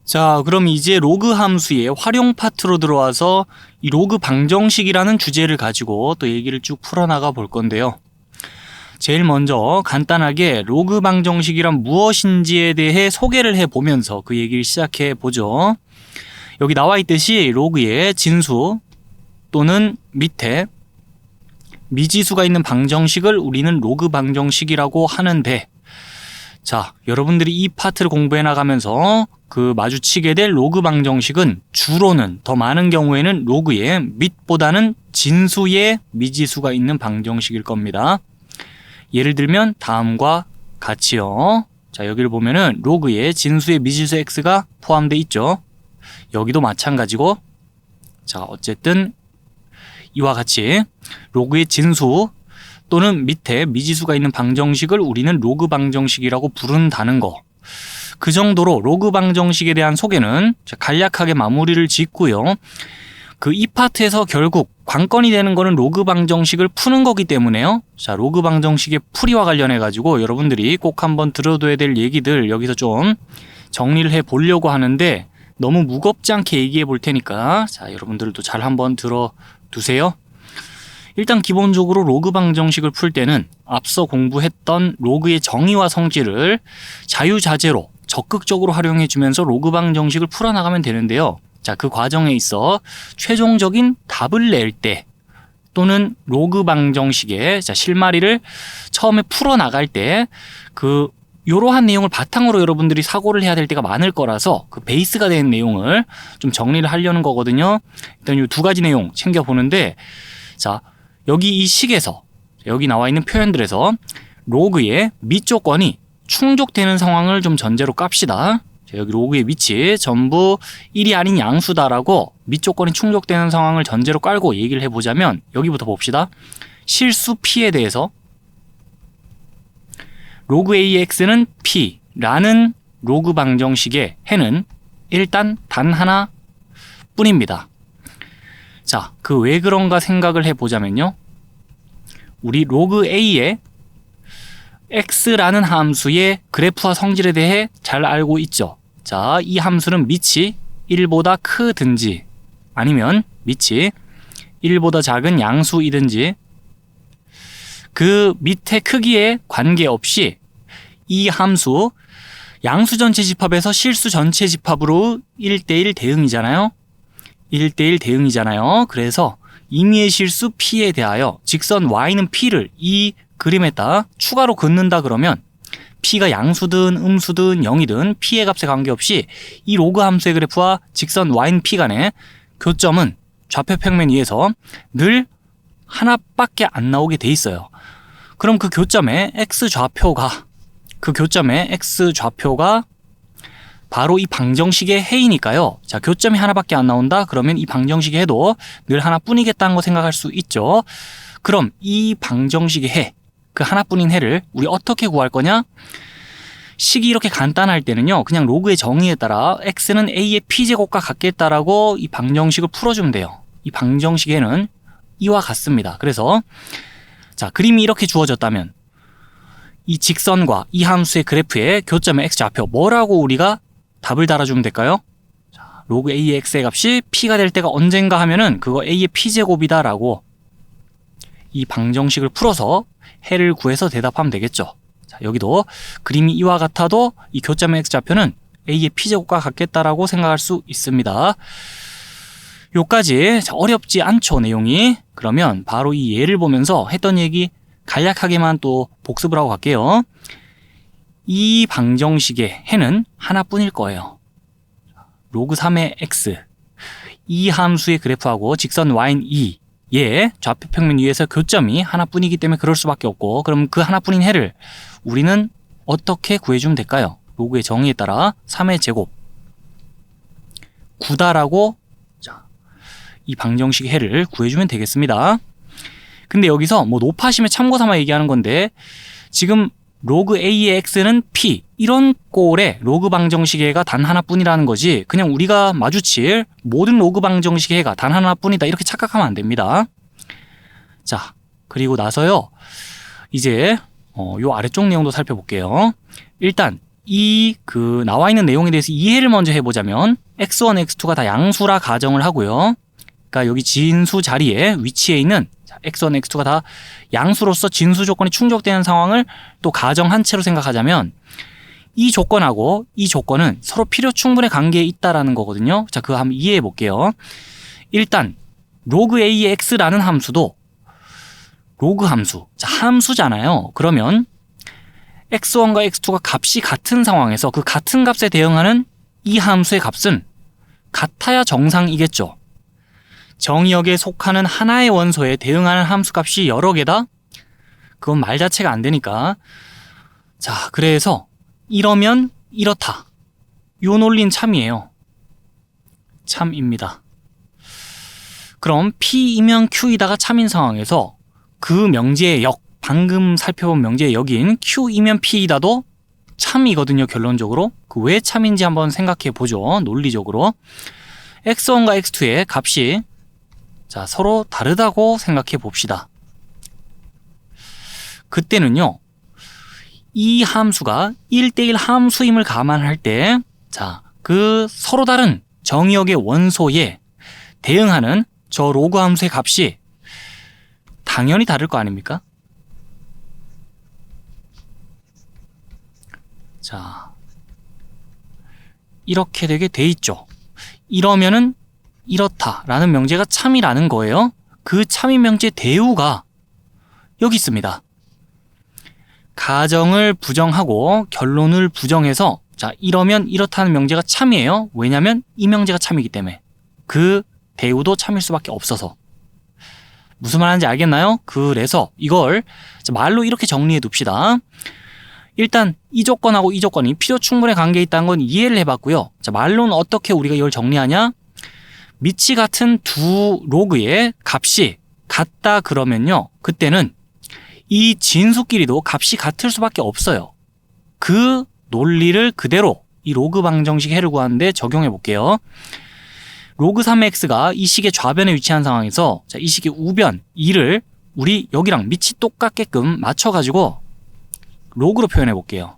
자, 그럼 이제 로그 함수의 활용 파트로 들어와서 이 로그 방정식이라는 주제를 가지고 또 얘기를 쭉 풀어나가 볼 건데요. 제일 먼저 간단하게 로그 방정식이란 무엇인지에 대해 소개를 해보면서 그 얘기를 시작해 보죠. 여기 나와 있듯이 로그의 진수 또는 밑에 미지수가 있는 방정식을 우리는 로그 방정식이라고 하는데, 자, 여러분들이 이 파트를 공부해 나가면서 그 마주치게 될 로그 방정식은 주로는 더 많은 경우에는 로그의 밑보다는 진수의 미지수가 있는 방정식일 겁니다. 예를 들면 다음과 같이요. 자, 여기를 보면은 로그의 진수의 미지수 x가 포함되어 있죠. 여기도 마찬가지고, 자, 어쨌든 이와 같이 로그의 진수 또는 밑에 미지수가 있는 방정식을 우리는 로그 방정식이라고 부른다는 거. 그 정도로 로그 방정식에 대한 소개는 간략하게 마무리를 짓고요. 그 이 파트에서 결국 관건이 되는 거는 로그 방정식을 푸는 거기 때문에요. 자, 로그 방정식의 풀이와 관련해 가지고 여러분들이 꼭 한번 들어둬야 될 얘기들 여기서 좀 정리를 해 보려고 하는데, 너무 무겁지 않게 얘기해 볼 테니까 자, 여러분들도 잘 한번 들어두세요. 일단 기본적으로 로그 방정식을 풀 때는 앞서 공부했던 로그의 정의와 성질을 자유자재로 적극적으로 활용해 주면서 로그 방정식을 풀어나가면 되는데요. 자, 그 과정에 있어 최종적인 답을 낼 때 또는 로그 방정식의 실마리를 처음에 풀어나갈 때 이러한 내용을 바탕으로 여러분들이 사고를 해야 될 때가 많을 거라서 그 베이스가 된 내용을 좀 정리를 하려는 거거든요. 일단 이 두 가지 내용 챙겨보는데, 자, 여기 이 식에서 여기 나와 있는 표현들에서 로그의 밑조건이 충족되는 상황을 좀 전제로 깝시다. 자, 여기 로그의 밑이 전부 1이 아닌 양수다라고 밑조건이 충족되는 상황을 전제로 깔고 얘기를 해보자면, 여기부터 봅시다. 실수 P에 대해서 로그 AX는 P라는 로그 방정식의 해는 일단 단 하나 뿐입니다. 자, 그 왜 그런가 생각을 해보자면요. 우리 로그 A의 X라는 함수의 그래프와 성질에 대해 잘 알고 있죠. 자, 이 함수는 밑이 1보다 크든지 아니면 밑이 1보다 작은 양수이든지 그 밑의 크기에 관계없이 이 함수 양수 전체 집합에서 실수 전체 집합으로 1대1 대응이잖아요. 1대1 대응이잖아요. 그래서 임의의 실수 P에 대하여 직선 Y는 P를 이 그림에다 추가로 긋는다 그러면 P가 양수든 음수든 0이든 P의 값에 관계없이 이 로그 함수의 그래프와 직선 Y는 P 간의 교점은 좌표 평면 위에서 늘 하나밖에 안 나오게 돼 있어요. 그럼 그 교점의 X좌표가 바로 이 방정식의 해이니까요. 자, 교점이 하나밖에 안 나온다? 그러면 이 방정식의 해도 늘 하나뿐이겠다는 거 생각할 수 있죠. 그럼 이 방정식의 해, 그 하나뿐인 해를 우리 어떻게 구할 거냐? 식이 이렇게 간단할 때는요, 그냥 로그의 정의에 따라 x는 a의 p제곱과 같겠다라고 이 방정식을 풀어주면 돼요. 이 방정식의 해는 이와 같습니다. 그래서 자, 그림이 이렇게 주어졌다면 이 직선과 이 함수의 그래프의 교점의 x좌표 뭐라고 우리가 답을 달아주면 될까요? 자, 로그 a의 x의 값이 p가 될 때가 언젠가 하면은 그거 a의 p제곱이다 라고 이 방정식을 풀어서 해를 구해서 대답하면 되겠죠. 자, 여기도 그림이 이와 같아도 이 교점의 x좌표는 a의 p제곱과 같겠다라고 생각할 수 있습니다. 요까지 어렵지 않죠, 내용이. 그러면 바로 이 예를 보면서 했던 얘기 간략하게만 또 복습을 하고 갈게요. 이 방정식의 해는 하나뿐일 거예요. 로그 3의 x, 이 함수의 그래프하고 직선 y는 2의 좌표 평면 위에서 교점이 하나뿐이기 때문에 그럴 수밖에 없고, 그럼 그 하나뿐인 해를 우리는 어떻게 구해주면 될까요? 로그의 정의에 따라 3의 제곱 9다라고 이 방정식의 해를 구해주면 되겠습니다. 근데 여기서 뭐 높아심의 참고 삼아 얘기하는 건데, 지금 로그 a의 x는 p 이런 꼴의 로그 방정식의 해가 단 하나뿐이라는 거지, 그냥 우리가 마주칠 모든 로그 방정식의 해가 단 하나뿐이다 이렇게 착각하면 안 됩니다. 자, 그리고 나서요 이제 요 아래쪽 내용도 살펴볼게요. 일단 이 나와 있는 내용에 대해서 이해를 먼저 해보자면 x1, x2가 다 양수라 가정을 하고요. 그러니까 여기 진수 자리에 위치해 있는 x1, x2가 다 양수로서 진수 조건이 충족되는 상황을 또 가정한 채로 생각하자면 이 조건하고 이 조건은 서로 필요 충분의 관계에 있다라는 거거든요. 자, 그거 한번 이해해 볼게요. 일단 로그 a의 x라는 함수도 로그 함수, 자, 함수잖아요. 그러면 x1과 x2가 값이 같은 상황에서 그 같은 값에 대응하는 이 함수의 값은 같아야 정상이겠죠. 정의역에 속하는 하나의 원소에 대응하는 함수 값이 여러 개다? 그건 말 자체가 안 되니까. 자, 그래서 이러면 이렇다. 요 논리는 참이에요. 참입니다. 그럼 P이면 Q이다가 참인 상황에서 그 명제의 역, 방금 살펴본 명제의 역인 Q이면 P이다도 참이거든요, 결론적으로. 그 왜 참인지 한번 생각해 보죠, 논리적으로. x1과 x2의 값이 자, 서로 다르다고 생각해 봅시다. 그때는요, 이 함수가 1대1 함수임을 감안할 때, 자, 그 서로 다른 정의역의 원소에 대응하는 저 로그 함수의 값이 당연히 다를 거 아닙니까? 자, 이렇게 되게 돼 있죠. 이러면은 이렇다라는 명제가 참이라는 거예요. 그 참인 명제 대우가 여기 있습니다. 가정을 부정하고 결론을 부정해서 자, 이러면 이렇다는 명제가 참이에요. 왜냐면 이 명제가 참이기 때문에. 그 대우도 참일 수밖에 없어서. 무슨 말 하는지 알겠나요? 그래서 이걸 말로 이렇게 정리해 둡시다. 일단 이 조건하고 이 조건이 필요 충분의 관계에 있다는 건 이해를 해봤고요. 자, 말로는 어떻게 우리가 이걸 정리하냐? 밑이 같은 두 로그의 값이 같다 그러면요, 그때는 이 진수끼리도 값이 같을 수밖에 없어요. 그 논리를 그대로 이 로그 방정식 해를 구하는데 적용해 볼게요. 로그 3의 x가 이 식의 좌변에 위치한 상황에서 자, 이 식의 우변 2를 우리 여기랑 밑이 똑같게끔 맞춰가지고 로그로 표현해 볼게요.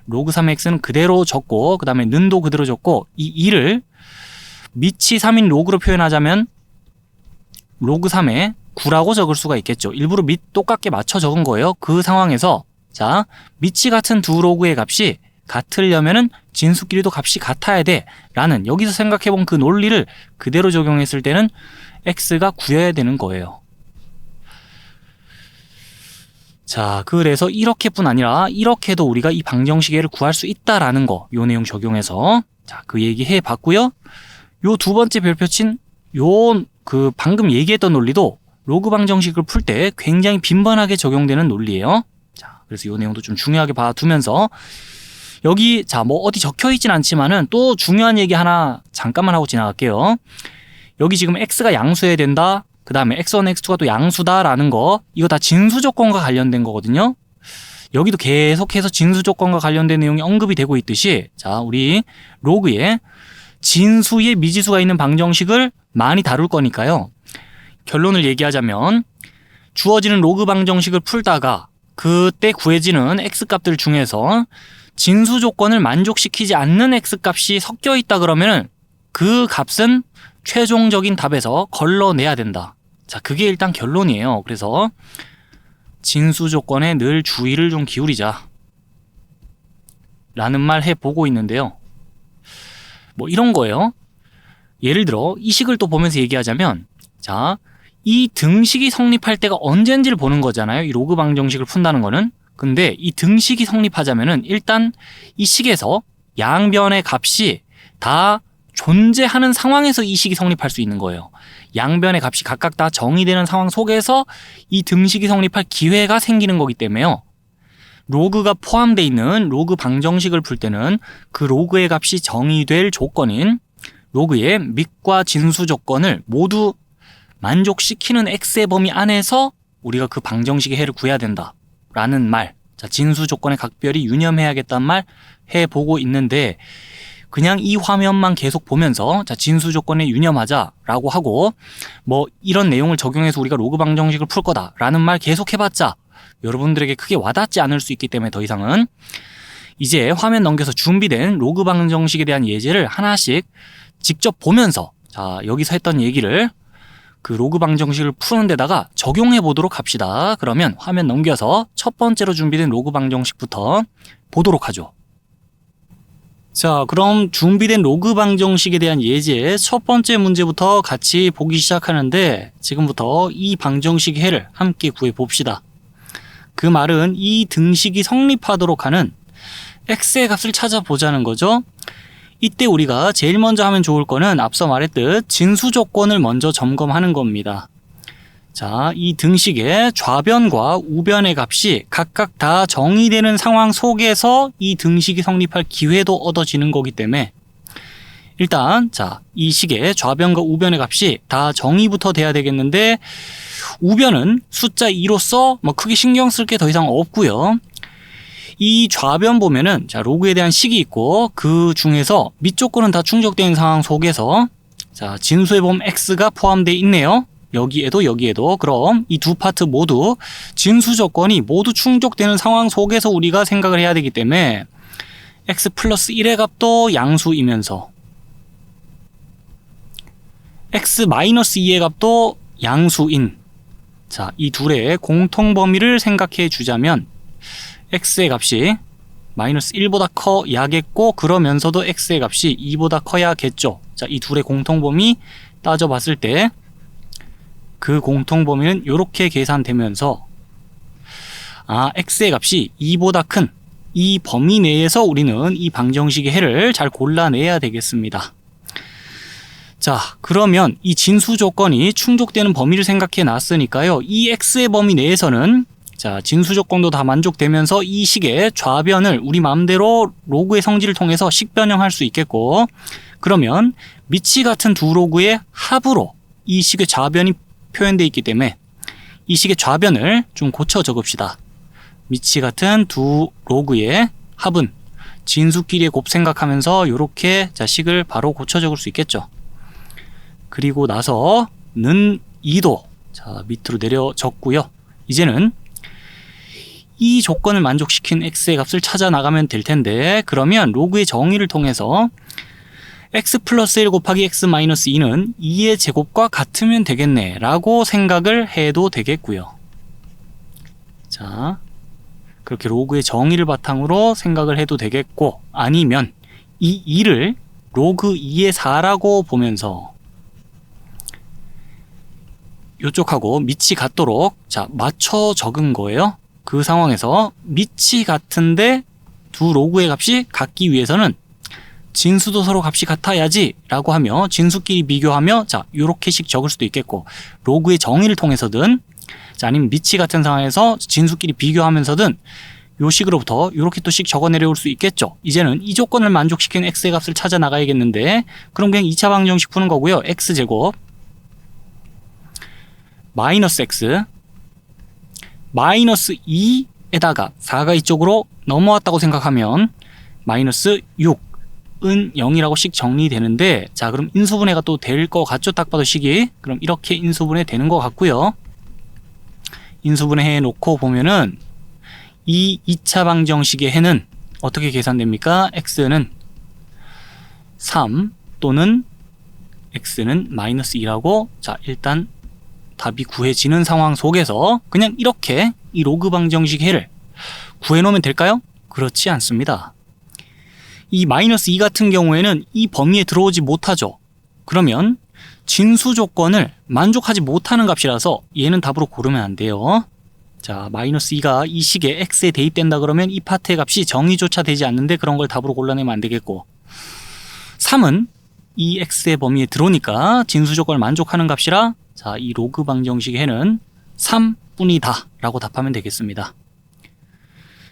로그 3의 x는 그대로 적고 그 다음에 는도 그대로 적고 이 2를 밑이 3인 로그로 표현하자면 로그 3의 9라고 적을 수가 있겠죠. 일부러 밑 똑같게 맞춰 적은 거예요. 그 상황에서 자, 밑이 같은 두 로그의 값이 같으려면은 진수끼리도 값이 같아야 돼 라는 여기서 생각해본 그 논리를 그대로 적용했을 때는 x가 9여야 되는 거예요. 자, 그래서 이렇게뿐 아니라 이렇게도 우리가 이 방정식을 구할 수 있다라는 거, 요 내용 적용해서 자, 그 얘기 해 봤고요. 요 두 번째 별표친 요 그 방금 얘기했던 논리도 로그 방정식을 풀 때 굉장히 빈번하게 적용되는 논리예요. 자, 그래서 요 내용도 좀 중요하게 봐두면서 여기 자, 뭐 어디 적혀 있진 않지만은 또 중요한 얘기 하나 잠깐만 하고 지나갈게요. 여기 지금 x가 양수여야 된다. 그 다음에 x1, x2가 또 양수다라는 거, 이거 다 진수 조건과 관련된 거거든요. 여기도 계속해서 진수 조건과 관련된 내용이 언급이 되고 있듯이 자, 우리 로그에 진수의 미지수가 있는 방정식을 많이 다룰 거니까요. 결론을 얘기하자면 주어지는 로그 방정식을 풀다가 그때 구해지는 x값들 중에서 진수 조건을 만족시키지 않는 x값이 섞여 있다 그러면 그 값은 최종적인 답에서 걸러내야 된다. 자, 그게 일단 결론이에요. 그래서 진수 조건에 늘 주의를 좀 기울이자 라는 말 해보고 있는데요. 뭐 이런 거예요. 예를 들어 이 식을 또 보면서 얘기하자면 자, 이 등식이 성립할 때가 언젠지를 보는 거잖아요. 이 로그 방정식을 푼다는 거는. 근데 이 등식이 성립하자면은 일단 이 식에서 양변의 값이 다 존재하는 상황에서 이 식이 성립할 수 있는 거예요. 양변의 값이 각각 다 정의되는 상황 속에서 이 등식이 성립할 기회가 생기는 거기 때문에요. 로그가 포함되어 있는 로그 방정식을 풀 때는 그 로그의 값이 정의될 조건인 로그의 밑과 진수 조건을 모두 만족시키는 x의 범위 안에서 우리가 그 방정식의 해를 구해야 된다 라는 말, 자, 진수 조건에 각별히 유념해야겠다는 말 해보고 있는데 그냥 이 화면만 계속 보면서 자, 진수 조건에 유념하자라고 하고 뭐 이런 내용을 적용해서 우리가 로그 방정식을 풀 거다라는 말 계속 해봤자 여러분들에게 크게 와닿지 않을 수 있기 때문에 더 이상은 이제 화면 넘겨서 준비된 로그 방정식에 대한 예제를 하나씩 직접 보면서 자, 여기서 했던 얘기를 그 로그 방정식을 푸는 데다가 적용해 보도록 합시다. 그러면 화면 넘겨서 첫 번째로 준비된 로그 방정식부터 보도록 하죠. 자, 그럼 준비된 로그 방정식에 대한 예제 첫 번째 문제부터 같이 보기 시작하는데 지금부터 이 방정식의 해를 함께 구해 봅시다. 그 말은 이 등식이 성립하도록 하는 x의 값을 찾아보자는 거죠. 이때 우리가 제일 먼저 하면 좋을 거는 앞서 말했듯 진수 조건을 먼저 점검하는 겁니다. 자, 이 등식의 좌변과 우변의 값이 각각 다 정의되는 상황 속에서 이 등식이 성립할 기회도 얻어지는 거기 때문에 일단 자, 이 식의 좌변과 우변의 값이 다 정의부터 돼야 되겠는데 우변은 숫자 2로서 뭐 크게 신경 쓸 게 더 이상 없고요. 이 좌변 보면은 자, 로그에 대한 식이 있고 그 중에서 밑조건은 다 충족된 상황 속에서 자, 진수의 범 x가 포함되어 있네요. 여기에도 그럼 이 두 파트 모두 진수 조건이 모두 충족되는 상황 속에서 우리가 생각을 해야 되기 때문에 x 플러스 1의 값도 양수이면서 x 마이너스 2의 값도 양수인 자, 이 둘의 공통 범위를 생각해 주자면 x의 값이 마이너스 1보다 커야겠고 그러면서도 x의 값이 2보다 커야겠죠. 자, 이 둘의 공통 범위 따져봤을 때 그 공통 범위는 이렇게 계산되면서 x의 값이 2보다 큰 이 범위 내에서 우리는 이 방정식의 해를 잘 골라내야 되겠습니다. 자, 그러면 이 진수 조건이 충족되는 범위를 생각해 놨으니까요. 이 x의 범위 내에서는 자, 진수 조건도 다 만족되면서 이 식의 좌변을 우리 마음대로 로그의 성질을 통해서 식 변형할 수 있겠고 그러면 밑이 같은 두 로그의 합으로 이 식의 좌변이 표현되어 있기 때문에 이 식의 좌변을 좀 고쳐 적읍시다. 밑이 같은 두 로그의 합은 진수끼리의 곱 생각하면서 이렇게 자, 식을 바로 고쳐 적을 수 있겠죠. 그리고 나서 는 2도 자, 밑으로 내려 적고요. 이제는 이 조건을 만족시킨 x의 값을 찾아 나가면 될 텐데 그러면 로그의 정의를 통해서 x 플러스 1 곱하기 x 마이너스 2는 2의 제곱과 같으면 되겠네 라고 생각을 해도 되겠고요. 자, 그렇게 로그의 정의를 바탕으로 생각을 해도 되겠고 아니면 이 2를 로그 2의 4라고 보면서 이쪽하고 밑이 같도록 자, 맞춰 적은 거예요. 그 상황에서 밑이 같은데 두 로그의 값이 같기 위해서는 진수도 서로 값이 같아야지 라고 하며 진수끼리 비교하며 자, 요렇게씩 적을 수도 있겠고 로그의 정의를 통해서든 자, 아니면 밑이 같은 상황에서 진수끼리 비교하면서든 요 식으로부터 요렇게 또 식 적어 내려올 수 있겠죠. 이제는 이 조건을 만족시키는 x의 값을 찾아 나가야겠는데 그럼 그냥 2차 방정식 푸는 거고요. x제곱 마이너스 x 마이너스 2에다가 4가 이쪽으로 넘어왔다고 생각하면 마이너스 6은 0이라고 식 정리되는데 자, 그럼 인수분해가 또 될 것 같죠? 딱 봐도 식이 그럼 이렇게 인수분해 되는 것 같고요. 인수분해 해 놓고 보면은 이 2차 방정식의 해는 어떻게 계산됩니까? x는 3 또는 x는 마이너스 2라고 자, 일단 답이 구해지는 상황 속에서 그냥 이렇게 이 로그 방정식 해를 구해놓으면 될까요? 그렇지 않습니다. 이 마이너스 2 같은 경우에는 이 범위에 들어오지 못하죠. 그러면 진수 조건을 만족하지 못하는 값이라서 얘는 답으로 고르면 안 돼요. 자, 마이너스 2가 이 식에 x에 대입된다 그러면 이 파트의 값이 정의조차 되지 않는데 그런 걸 답으로 골라내면 안 되겠고 3은 이 x의 범위에 들어오니까 진수 조건을 만족하는 값이라 자, 이 로그 방정식의 해는 3뿐이다 라고 답하면 되겠습니다.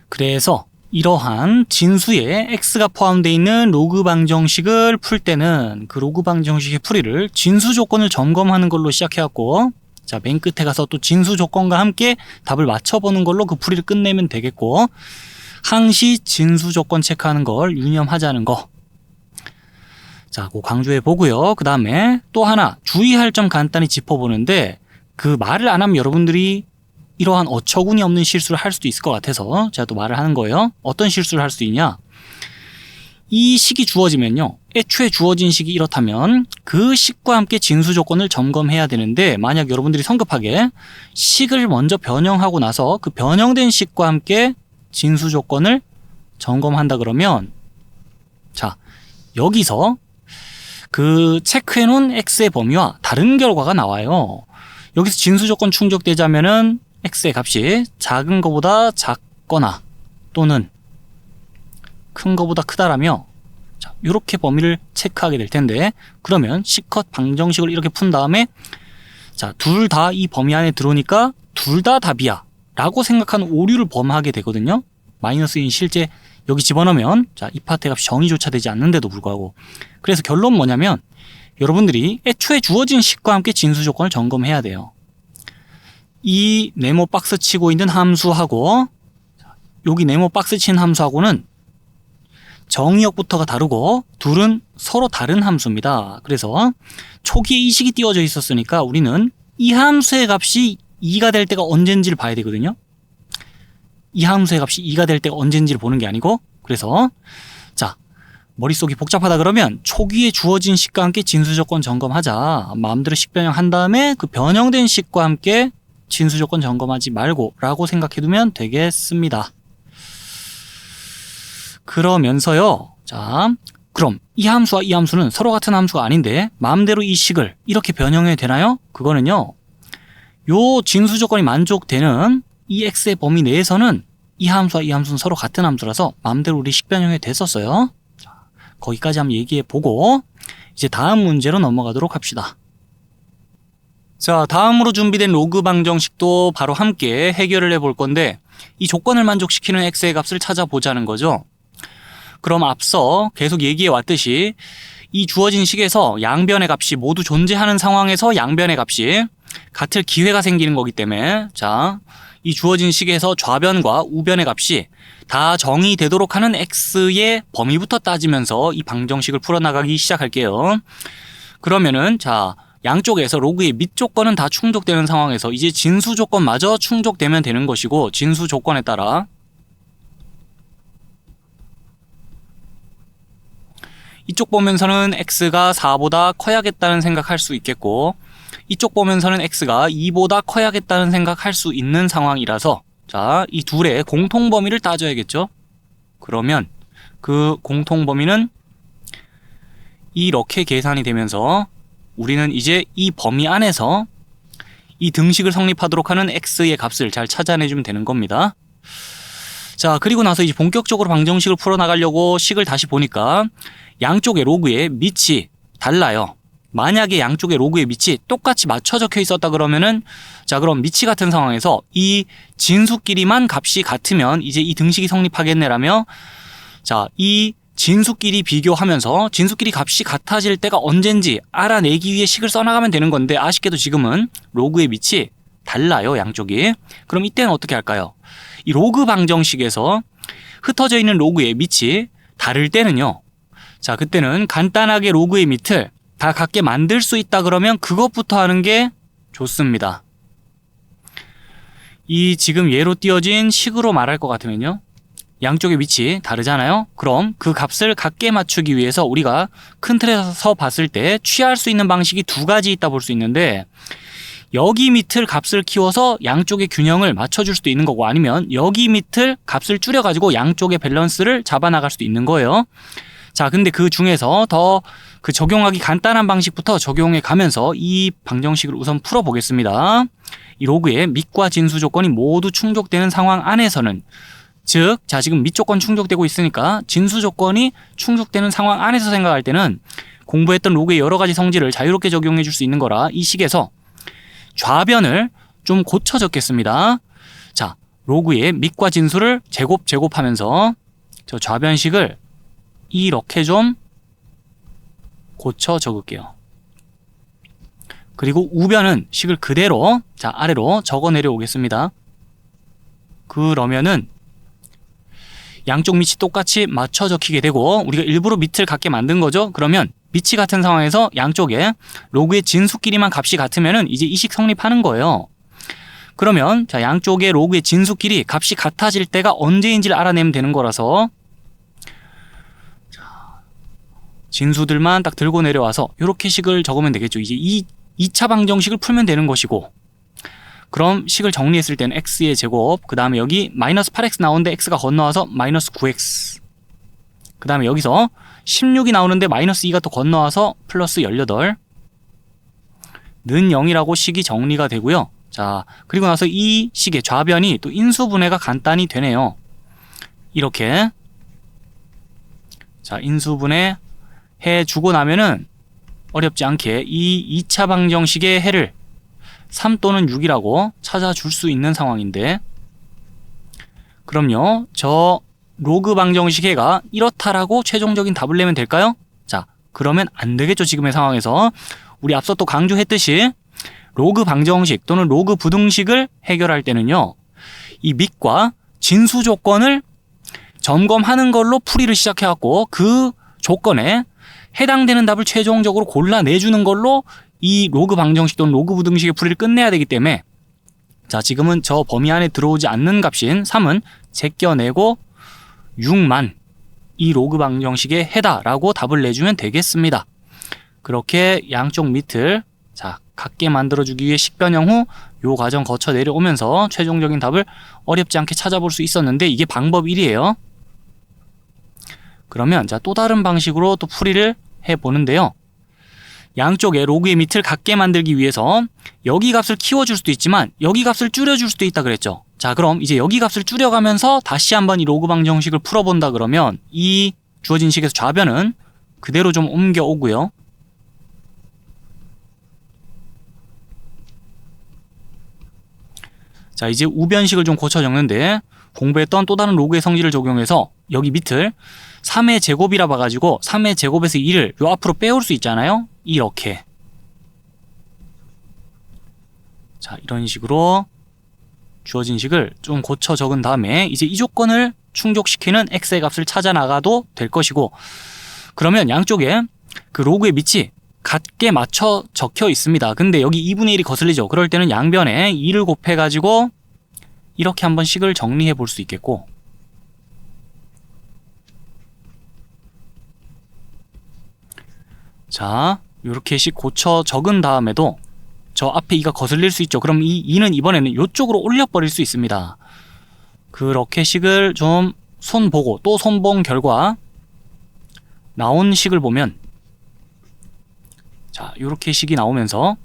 그래서 이러한 진수에 x가 포함되어 있는 로그 방정식을 풀 때는 그 로그 방정식의 풀이를 진수 조건을 점검하는 걸로 시작해왔고 자, 맨 끝에 가서 또 진수 조건과 함께 답을 맞춰보는 걸로 그 풀이를 끝내면 되겠고 항시 진수 조건 체크하는 걸 유념하자는 거 자, 그거 강조해 보고요. 그 다음에 또 하나 주의할 점 간단히 짚어보는데 그 말을 안 하면 여러분들이 이러한 어처구니 없는 실수를 할 수도 있을 것 같아서 제가 또 말을 하는 거예요. 어떤 실수를 할 수 있냐? 이 식이 주어지면요. 애초에 주어진 식이 이렇다면 그 식과 함께 진수 조건을 점검해야 되는데 만약 여러분들이 성급하게 식을 먼저 변형하고 나서 그 변형된 식과 함께 진수 조건을 점검한다 그러면 자, 여기서 그 체크해 놓은 x의 범위와 다른 결과가 나와요. 여기서 진수 조건 충족되자면은 x의 값이 작은 것보다 작거나 또는 큰 것보다 크다라며 자, 이렇게 범위를 체크하게 될 텐데 그러면 C컷 방정식을 이렇게 푼 다음에 자, 둘 다 이 범위 안에 들어오니까 둘 다 답이야 라고 생각하는 오류를 범하게 되거든요. 마이너스인 실제 여기 집어넣으면 자, 이 파트의 값이 정의조차 되지 않는데도 불구하고 그래서 결론 뭐냐면 여러분들이 애초에 주어진 식과 함께 진수 조건을 점검해야 돼요. 이 네모 박스 치고 있는 함수하고 여기 네모 박스 친 함수하고는 정의역부터가 다르고 둘은 서로 다른 함수입니다. 그래서 초기에 이 식이 띄워져 있었으니까 우리는 이 함수의 값이 2가 될 때가 언젠지를 봐야 되거든요. 이 함수의 값이 2가 될 때가 언젠지를 보는 게 아니고 그래서 자 머릿속이 복잡하다 그러면 초기에 주어진 식과 함께 진수조건 점검하자. 마음대로 식 변형한 다음에 그 변형된 식과 함께 진수조건 점검하지 말고 라고 생각해두면 되겠습니다. 그러면서요. 자, 그럼 이 함수와 이 함수는 서로 같은 함수가 아닌데 마음대로 이 식을 이렇게 변형해도 되나요? 그거는요. 요 진수 조건이 만족되는 이 x의 범위 내에서는 이 함수와 이 함수는 서로 같은 함수라서 마음대로 우리 식 변형해 됐었어요. 자, 거기까지 한번 얘기해 보고 이제 다음 문제로 넘어가도록 합시다. 자, 다음으로 준비된 로그 방정식도 바로 함께 해결을 해볼 건데 이 조건을 만족시키는 x의 값을 찾아보자는 거죠. 그럼 앞서 계속 얘기해 왔듯이 이 주어진 식에서 양변의 값이 모두 존재하는 상황에서 양변의 값이 같을 기회가 생기는 거기 때문에 자, 이 주어진 식에서 좌변과 우변의 값이 다 정의되도록 하는 x의 범위부터 따지면서 이 방정식을 풀어나가기 시작할게요. 그러면은 자, 양쪽에서 로그의 밑 조건은 다 충족되는 상황에서 이제 진수 조건마저 충족되면 되는 것이고 진수 조건에 따라 이쪽 보면서는 x가 4보다 커야겠다는 생각할 수 있겠고 이쪽 보면서는 x가 2보다 커야겠다는 생각할 수 있는 상황이라서 자, 이 둘의 공통 범위를 따져야겠죠. 그러면 그 공통 범위는 이렇게 계산이 되면서 우리는 이제 이 범위 안에서 이 등식을 성립하도록 하는 x의 값을 잘 찾아내주면 되는 겁니다. 자, 그리고 나서 이제 본격적으로 방정식을 풀어나가려고 식을 다시 보니까 양쪽의 로그의 밑이 달라요. 만약에 양쪽의 로그의 밑이 똑같이 맞춰 적혀 있었다 그러면은 자, 그럼 밑이 같은 상황에서 이 진수끼리만 값이 같으면 이제 이 등식이 성립하겠네라며 자, 이 진수끼리 비교하면서 진수끼리 값이 같아질 때가 언젠지 알아내기 위해 식을 써나가면 되는 건데 아쉽게도 지금은 로그의 밑이 달라요, 양쪽이. 그럼 이때는 어떻게 할까요? 이 로그 방정식에서 흩어져 있는 로그의 밑이 다를 때는요. 자, 그때는 간단하게 로그의 밑을 다 같게 만들 수 있다 그러면 그것부터 하는 게 좋습니다. 이 지금 예로 띄어진 식으로 말할 것 같으면요. 양쪽의 밑이 다르잖아요. 그럼 그 값을 같게 맞추기 위해서 우리가 큰 틀에서 봤을 때 취할 수 있는 방식이 두 가지 있다 볼 수 있는데 여기 밑을 값을 키워서 양쪽의 균형을 맞춰줄 수도 있는 거고 아니면 여기 밑을 값을 줄여가지고 양쪽의 밸런스를 잡아나갈 수도 있는 거예요. 자, 근데 그 중에서 더 그 적용하기 간단한 방식부터 적용해 가면서 이 방정식을 우선 풀어보겠습니다. 이 로그의 밑과 진수 조건이 모두 충족되는 상황 안에서는 즉, 자, 지금 밑 조건 충족되고 있으니까 진수 조건이 충족되는 상황 안에서 생각할 때는 공부했던 로그의 여러 가지 성질을 자유롭게 적용해 줄 수 있는 거라 이 식에서 좌변을 좀 고쳐 적겠습니다. 자, 로그의 밑과 진수를 제곱하면서 저 좌변식을 이렇게 좀 고쳐 적을게요. 그리고 우변은 식을 그대로 자, 아래로 적어 내려오겠습니다. 그러면은 양쪽 밑이 똑같이 맞춰 적히게 되고 우리가 일부러 밑을 같게 만든 거죠. 그러면 밑이 같은 상황에서 양쪽에 로그의 진수끼리만 값이 같으면은 이제 이 식 성립하는 거예요. 그러면 자, 양쪽의 로그의 진수끼리 값이 같아질 때가 언제인지를 알아내면 되는 거라서 진수들만 딱 들고 내려와서 이렇게 식을 적으면 되겠죠. 이제 이 2차 방정식을 풀면 되는 것이고, 그럼 식을 정리했을 때는 x의 제곱, 그 다음에 여기 마이너스 8x 나오는데 x가 건너와서 마이너스 9x, 그 다음에 여기서 16이 나오는데 마이너스 2가 또 건너와서 플러스 18 는 0이라고 식이 정리가 되고요. 자, 그리고 나서 이 식의 좌변이 또 인수분해가 간단히 되네요. 이렇게 자, 인수분해 해주고 나면은 어렵지 않게 이 2차 방정식의 해를 3 또는 6이라고 찾아줄 수 있는 상황인데, 그럼요, 저 로그 방정식 해가 이렇다라고 최종적인 답을 내면 될까요? 자, 그러면 안 되겠죠. 지금의 상황에서 우리 앞서 또 강조했듯이 로그 방정식 또는 로그 부등식을 해결할 때는요, 이 밑과 진수 조건을 점검하는 걸로 풀이를 시작해갖고 그 조건에 해당되는 답을 최종적으로 골라내주는 걸로 이 로그 방정식 또는 로그 부등식의 풀이를 끝내야 되기 때문에, 자, 지금은 저 범위 안에 들어오지 않는 값인 3은 제껴내고 6만 이 로그 방정식의 해다라고 답을 내주면 되겠습니다. 그렇게 양쪽 밑을 자, 같게 만들어주기 위해 식변형 후 요 과정 거쳐 내려오면서 최종적인 답을 어렵지 않게 찾아볼 수 있었는데, 이게 방법 1이에요. 그러면 자, 또 다른 방식으로 또 풀이를 해보는데요. 양쪽에 로그의 밑을 같게 만들기 위해서 여기 값을 키워줄 수도 있지만 여기 값을 줄여줄 수도 있다 그랬죠. 자, 그럼 이제 여기 값을 줄여가면서 다시 한번 이 로그 방정식을 풀어본다 그러면 이 주어진 식에서 좌변은 그대로 좀 옮겨오고요. 자, 이제 우변식을 좀 고쳐 적는데, 공부했던 또 다른 로그의 성질을 적용해서 여기 밑을 3의 제곱이라 봐가지고 3의 제곱에서 2를 요 앞으로 빼올 수 있잖아요. 이렇게. 자, 이런 식으로 주어진 식을 좀 고쳐 적은 다음에 이제 이 조건을 충족시키는 x의 값을 찾아 나가도 될 것이고, 그러면 양쪽에 그 로그의 밑이 같게 맞춰 적혀 있습니다. 근데 여기 2분의 1이 거슬리죠. 그럴 때는 양변에 2를 곱해가지고 이렇게 한번 식을 정리해 볼 수 있겠고, 자, 이렇게 식 고쳐 적은 다음에도 저 앞에 2가 거슬릴 수 있죠. 그럼 이 2는 이번에는 이쪽으로 올려버릴 수 있습니다. 그렇게 식을 좀 손보고 또 손본 결과 나온 식을 보면, 자, 이렇게 식이 나오면서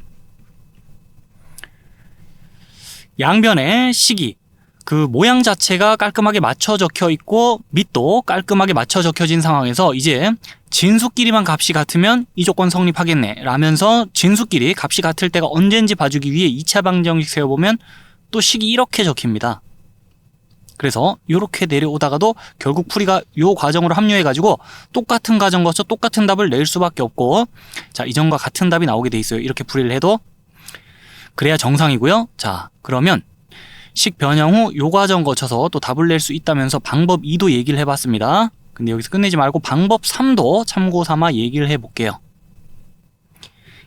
양변에 식이 그 모양 자체가 깔끔하게 맞춰 적혀 있고 밑도 깔끔하게 맞춰 적혀진 상황에서 이제 진수끼리만 값이 같으면 이 조건 성립하겠네 라면서 진수끼리 값이 같을 때가 언젠지 봐주기 위해 2차 방정식 세워보면 또 식이 이렇게 적힙니다. 그래서 이렇게 내려오다가도 결국 풀이가 이 과정으로 합류해가지고 똑같은 과정 거쳐 똑같은 답을 낼 수밖에 없고, 자, 이전과 같은 답이 나오게 돼 있어요. 이렇게 풀이를 해도. 그래야 정상이고요. 자, 그러면 식 변형 후 요 과정 거쳐서 또 답을 낼 수 있다면서 방법 2도 얘기를 해봤습니다. 근데 여기서 끝내지 말고 방법 3도 참고 삼아 얘기를 해볼게요.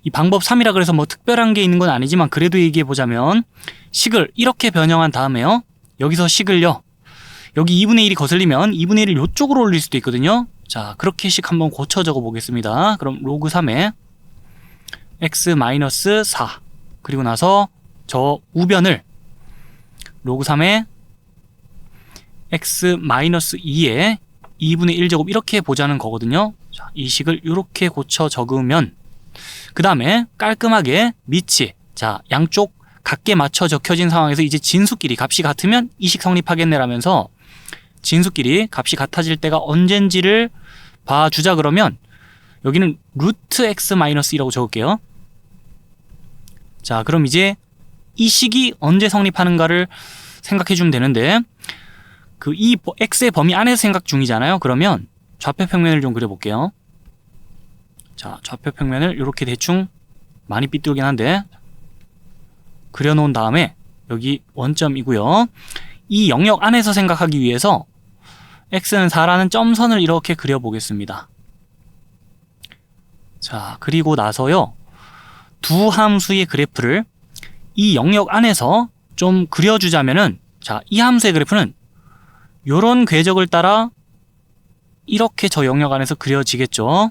이 방법 3이라 그래서 뭐 특별한 게 있는 건 아니지만 그래도 얘기해보자면, 식을 이렇게 변형한 다음에요, 여기서 식을요, 여기 2분의 1이 거슬리면 2분의 1을 이쪽으로 올릴 수도 있거든요. 자, 그렇게 식 한번 고쳐 적어 보겠습니다. 그럼 로그 3에 x-4 그리고 나서 저 우변을 로그 3에 x-2에 2분의 1제곱 이렇게 보자는 거거든요. 자, 이 식을 이렇게 고쳐 적으면 그 다음에 깔끔하게 밑이 자, 양쪽 같게 맞춰 적혀진 상황에서 이제 진수끼리 값이 같으면 이 식 성립하겠네 라면서 진수끼리 값이 같아질 때가 언젠지를 봐주자 그러면 여기는 루트 x-2라고 적을게요. 자, 그럼 이제 이 식이 언제 성립하는가를 생각해 주면 되는데, 그 이 x의 범위 안에서 생각 중이잖아요. 그러면 좌표 평면을 좀 그려볼게요. 자, 좌표 평면을 이렇게 대충 많이 삐뚤긴 한데 그려놓은 다음에 여기 원점이고요. 이 영역 안에서 생각하기 위해서 x는 4라는 점선을 이렇게 그려보겠습니다. 자, 그리고 나서요, 두 함수의 그래프를 이 영역 안에서 좀 그려주자면은, 자, 이 함수의 그래프는 요런 궤적을 따라 이렇게 저 영역 안에서 그려지겠죠.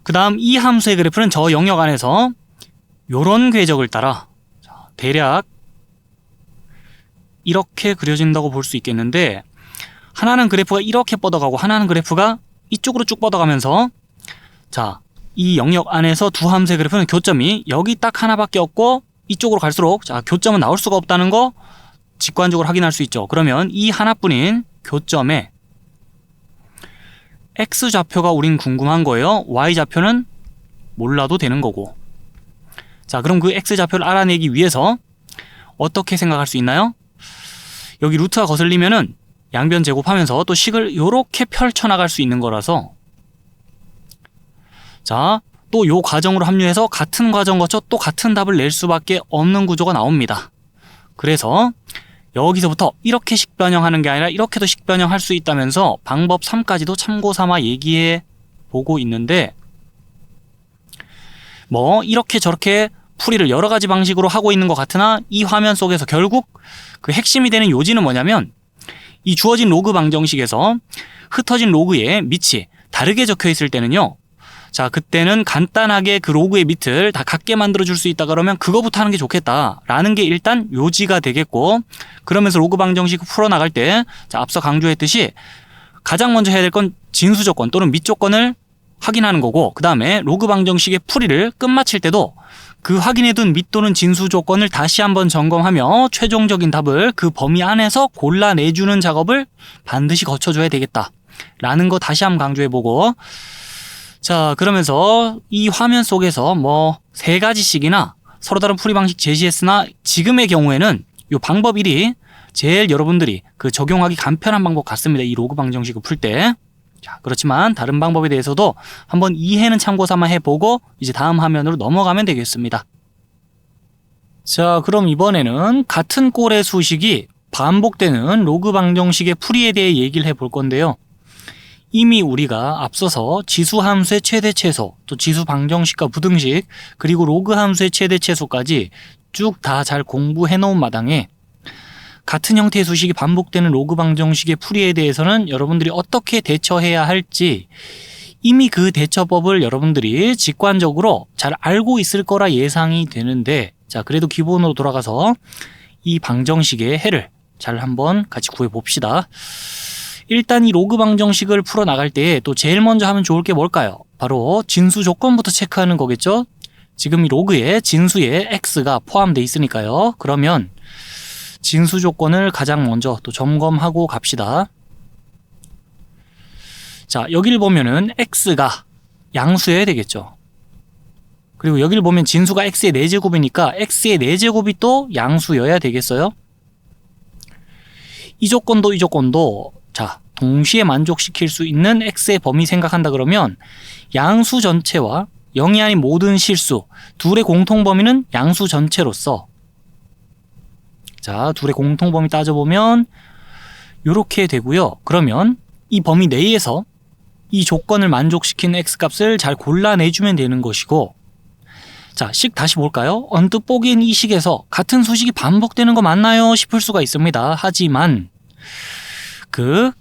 그 다음 이 함수의 그래프는 저 영역 안에서 요런 궤적을 따라 대략 이렇게 그려진다고 볼 수 있겠는데, 하나는 그래프가 이렇게 뻗어가고 하나는 그래프가 이쪽으로 쭉 뻗어가면서, 자, 이 영역 안에서 두 함수의 그래프는 교점이 여기 딱 하나밖에 없고 이쪽으로 갈수록, 자, 교점은 나올 수가 없다는 거 직관적으로 확인할 수 있죠. 그러면 이 하나뿐인 교점에 X좌표가 우린 궁금한 거예요. Y좌표는 몰라도 되는 거고. 자, 그럼 그 X좌표를 알아내기 위해서 어떻게 생각할 수 있나요? 여기 루트가 거슬리면은 양변 제곱하면서 또 식을 요렇게 펼쳐나갈 수 있는 거라서, 자, 또 요 과정으로 합류해서 같은 과정 거쳐 또 같은 답을 낼 수밖에 없는 구조가 나옵니다. 그래서 여기서부터 이렇게 식변형하는 게 아니라 이렇게도 식변형할 수 있다면서 방법 3까지도 참고 삼아 얘기해 보고 있는데, 뭐 이렇게 저렇게 풀이를 여러 가지 방식으로 하고 있는 것 같으나 이 화면 속에서 결국 그 핵심이 되는 요지는 뭐냐면, 이 주어진 로그 방정식에서 흩어진 로그의 밑이 다르게 적혀 있을 때는요, 자, 그때는 간단하게 그 로그의 밑을 다 같게 만들어 줄 수 있다 그러면 그거부터 하는 게 좋겠다라는 게 일단 요지가 되겠고, 그러면서 로그 방정식 풀어나갈 때, 자, 앞서 강조했듯이 가장 먼저 해야 될 건 진수 조건 또는 밑 조건을 확인하는 거고, 그 다음에 로그 방정식의 풀이를 끝마칠 때도 그 확인해둔 밑 또는 진수 조건을 다시 한번 점검하며 최종적인 답을 그 범위 안에서 골라내주는 작업을 반드시 거쳐줘야 되겠다 라는 거 다시 한번 강조해보고, 자, 그러면서 이 화면 속에서 뭐 3가지씩이나 서로 다른 풀이 방식 제시했으나 지금의 경우에는 이 방법 1이 제일 여러분들이 그 적용하기 간편한 방법 같습니다. 이 로그 방정식을 풀 때. 자, 그렇지만 다른 방법에 대해서도 한번 이해는 참고 삼아 해보고 이제 다음 화면으로 넘어가면 되겠습니다. 자, 그럼 이번에는 같은 꼴의 수식이 반복되는 로그 방정식의 풀이에 대해 얘기를 해볼 건데요. 이미 우리가 앞서서 지수 함수의 최대 최소, 또 지수 방정식과 부등식, 그리고 로그 함수의 최대 최소까지 쭉 다 잘 공부해 놓은 마당에 같은 형태의 수식이 반복되는 로그 방정식의 풀이에 대해서는 여러분들이 어떻게 대처해야 할지 이미 그 대처법을 여러분들이 직관적으로 잘 알고 있을 거라 예상이 되는데, 자, 그래도 기본으로 돌아가서 이 방정식의 해를 잘 한번 같이 구해 봅시다. 일단 이 로그 방정식을 풀어나갈 때 또 제일 먼저 하면 좋을 게 뭘까요? 바로 진수 조건부터 체크하는 거겠죠? 지금 이 로그에 진수에 x가 포함되어 있으니까요. 그러면 진수 조건을 가장 먼저 또 점검하고 갑시다. 자, 여기를 보면은 x가 양수여야 되겠죠. 그리고 여기를 보면 진수가 x의 4제곱이니까 x의 4제곱이 또 양수여야 되겠어요. 이 조건도 자, 동시에 만족시킬 수 있는 x의 범위 생각한다 그러면 양수 전체와 0이 아닌 모든 실수, 둘의 공통범위는 양수 전체로서, 자, 둘의 공통범위 따져보면 이렇게 되고요. 그러면 이 범위 내에서 이 조건을 만족시키는 x값을 잘 골라내주면 되는 것이고, 자, 식 다시 볼까요? 언뜻 보기엔 이 식에서 같은 수식이 반복되는 거 맞나요? 싶을 수가 있습니다. 하지만 그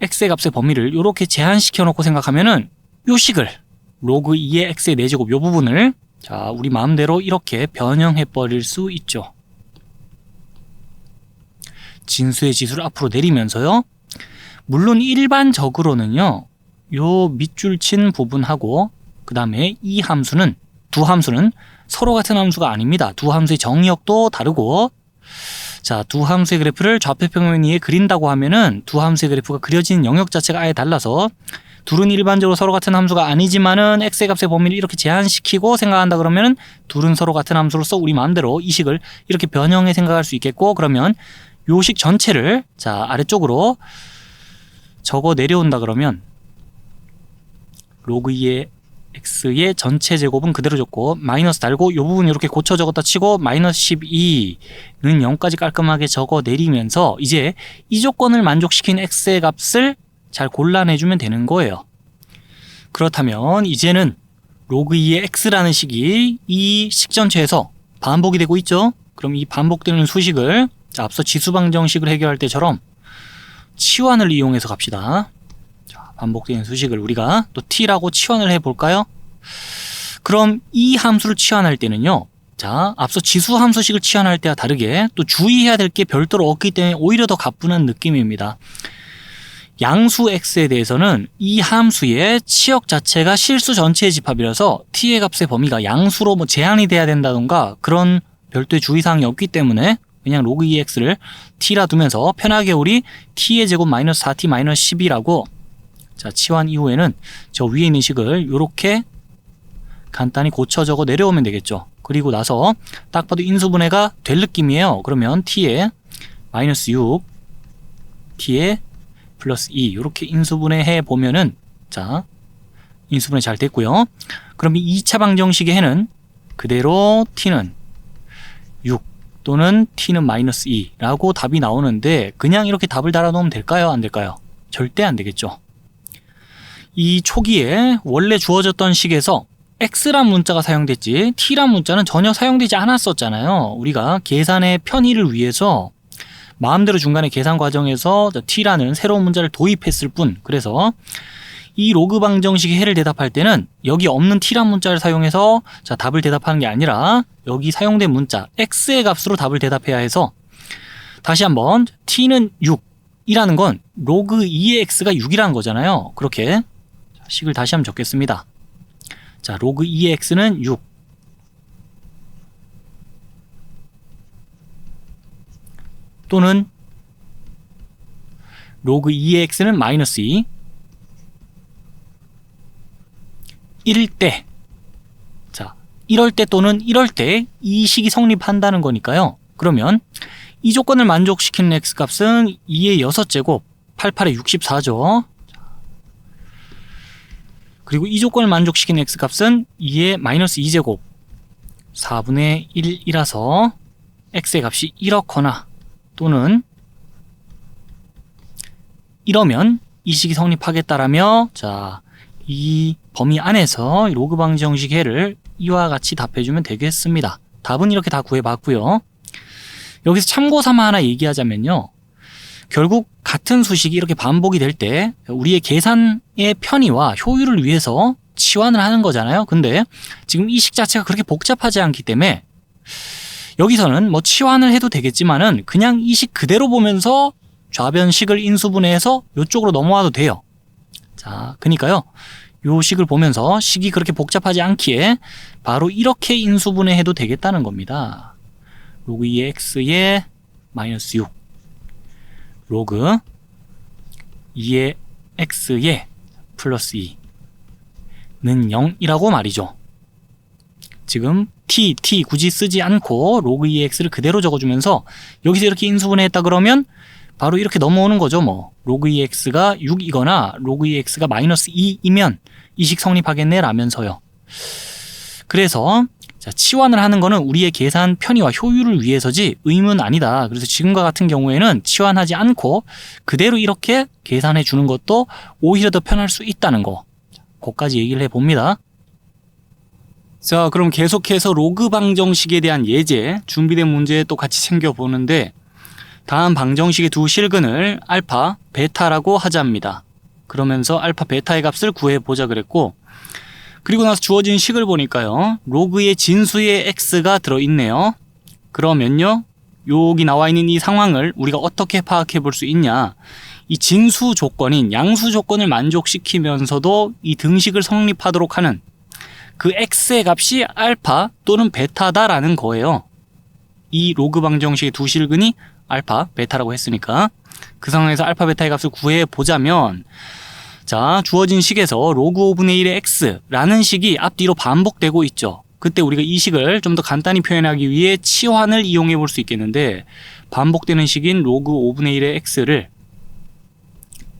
x의 값의 범위를 이렇게 제한시켜 놓고 생각하면은 요 식을 로그 2의 x의 4제곱 요 부분을, 자, 우리 마음대로 이렇게 변형해 버릴 수 있죠. 진수의 지수를 앞으로 내리면서요. 물론 일반적으로는요, 요 밑줄 친 부분하고 그 다음에 이 함수는, 두 함수는 서로 같은 함수가 아닙니다. 두 함수의 정의역도 다르고, 자, 두 함수의 그래프를 좌표 평면 위에 그린다고 하면은 두 함수의 그래프가 그려진 영역 자체가 아예 달라서 둘은 일반적으로 서로 같은 함수가 아니지만은 x의 값의 범위를 이렇게 제한시키고 생각한다 그러면은 둘은 서로 같은 함수로서 우리 마음대로 이 식을 이렇게 변형해 생각할 수 있겠고, 그러면 요 식 전체를, 자, 아래쪽으로 적어 내려온다 그러면 로그 2의 x의 전체 제곱은 그대로 줬고 마이너스 달고 이 부분 이렇게 고쳐 적었다 치고 마이너스 12는 0까지 깔끔하게 적어 내리면서 이제 이 조건을 만족시킨 x의 값을 잘 골라내주면 되는 거예요. 그렇다면 이제는 로그 2의 x라는 식이 이 식 전체에서 반복이 되고 있죠. 그럼 이 반복되는 수식을 자, 앞서 지수 방정식을 해결할 때처럼 치환을 이용해서 갑시다. 자, 반복되는 수식을 우리가 또 t라고 치환을 해볼까요? 그럼 이 함수를 치환할 때는요. 자, 앞서 지수 함수식을 치환할 때와 다르게 또 주의해야 될 게 별도로 없기 때문에 오히려 더 가뿐한 느낌입니다. 양수 x에 대해서는 이 함수의 치역 자체가 실수 전체의 집합이라서 t의 값의 범위가 양수로 뭐 제한이 돼야 된다던가 그런 별도의 주의사항이 없기 때문에 그냥 로그 2x를 t라 두면서 편하게 우리 t의 제곱 마이너스 4t 마이너스 10이라고 자, 치환 이후에는 저 위에 있는 식을 이렇게 간단히 고쳐 적어 내려오면 되겠죠. 그리고 나서 딱 봐도 인수분해가 될 느낌이에요. 그러면 t에 마이너스 6, t에 플러스 2 이렇게 인수분해 해 보면은 자, 인수분해 잘 됐고요. 그럼 이 2차 방정식의 해는 그대로 t는 6 또는 t는 마이너스 2라고 답이 나오는데 그냥 이렇게 답을 달아 놓으면 될까요? 안 될까요? 절대 안 되겠죠. 이 초기에 원래 주어졌던 식에서 x란 문자가 사용됐지 t란 문자는 전혀 사용되지 않았었잖아요. 우리가 계산의 편의를 위해서 마음대로 중간에 계산 과정에서 t라는 새로운 문자를 도입했을 뿐 그래서 이 로그 방정식의 해를 대답할 때는 여기 없는 t란 문자를 사용해서 자, 답을 대답하는 게 아니라 여기 사용된 문자 x의 값으로 답을 대답해야 해서 다시 한번 t는 6이라는 건 로그 2의 x가 6이라는 거잖아요. 그렇게 식을 다시 한번 적겠습니다. 자, 로그 2의 x는 6 또는 로그 2의 x는 마이너스 2 1일 때 자, 이럴 때 또는 이럴 때 이 식이 성립한다는 거니까요. 그러면 이 조건을 만족시키는 x값은 2의 6제곱 88의 64죠. 그리고 이 조건을 만족시키는 x값은 2의 마이너스 2제곱 4분의 1이라서 x의 값이 이렇거나 또는 이러면 이 식이 성립하겠다라며 자, 이 범위 안에서 로그 방정식 해를 이와 같이 답해주면 되겠습니다. 답은 이렇게 다 구해봤고요. 여기서 참고삼아 하나 얘기하자면요. 결국 같은 수식이 이렇게 반복이 될 때 우리의 계산의 편의와 효율을 위해서 치환을 하는 거잖아요. 근데 지금 이 식 자체가 그렇게 복잡하지 않기 때문에 여기서는 뭐 치환을 해도 되겠지만은 그냥 이 식 그대로 보면서 좌변식을 인수분해해서 이쪽으로 넘어와도 돼요. 자, 그러니까요. 요 식을 보면서 식이 그렇게 복잡하지 않기에 바로 이렇게 인수분해해도 되겠다는 겁니다. 로그 2의 x의 마이너스 6 로그 2의 x의 플러스 2는 0이라고 말이죠. 지금 t 굳이 쓰지 않고 로그 2의 x를 그대로 적어주면서 여기서 이렇게 인수분해했다 그러면 바로 이렇게 넘어오는 거죠. 뭐 로그 2의 x가 6이거나 로그 2의 x가 마이너스 2이면 이 식 성립하겠네 라면서요. 그래서 자, 치환을 하는 거는 우리의 계산 편의와 효율을 위해서지 의무는 아니다. 그래서 지금과 같은 경우에는 치환하지 않고 그대로 이렇게 계산해 주는 것도 오히려 더 편할 수 있다는 거. 거기까지 얘기를 해봅니다. 자, 그럼 계속해서 로그 방정식에 대한 예제, 준비된 문제 또 같이 챙겨보는데 다음 방정식의 두 실근을 알파, 베타라고 하자입니다. 그러면서 알파, 베타의 값을 구해보자 그랬고 그리고 나서 주어진 식을 보니까요. 로그의 진수의 x가 들어있네요. 그러면요. 여기 나와 있는 이 상황을 우리가 어떻게 파악해 볼 수 있냐. 이 진수 조건인 양수 조건을 만족시키면서도 이 등식을 성립하도록 하는 그 x의 값이 알파 또는 베타다라는 거예요. 이 로그 방정식의 두 실근이 알파, 베타라고 했으니까 그 상황에서 알파, 베타의 값을 구해보자면 자, 주어진 식에서 로그 5분의 1의 x라는 식이 앞뒤로 반복되고 있죠. 그때 우리가 이 식을 좀 더 간단히 표현하기 위해 치환을 이용해 볼 수 있겠는데 반복되는 식인 로그 5분의 1의 x를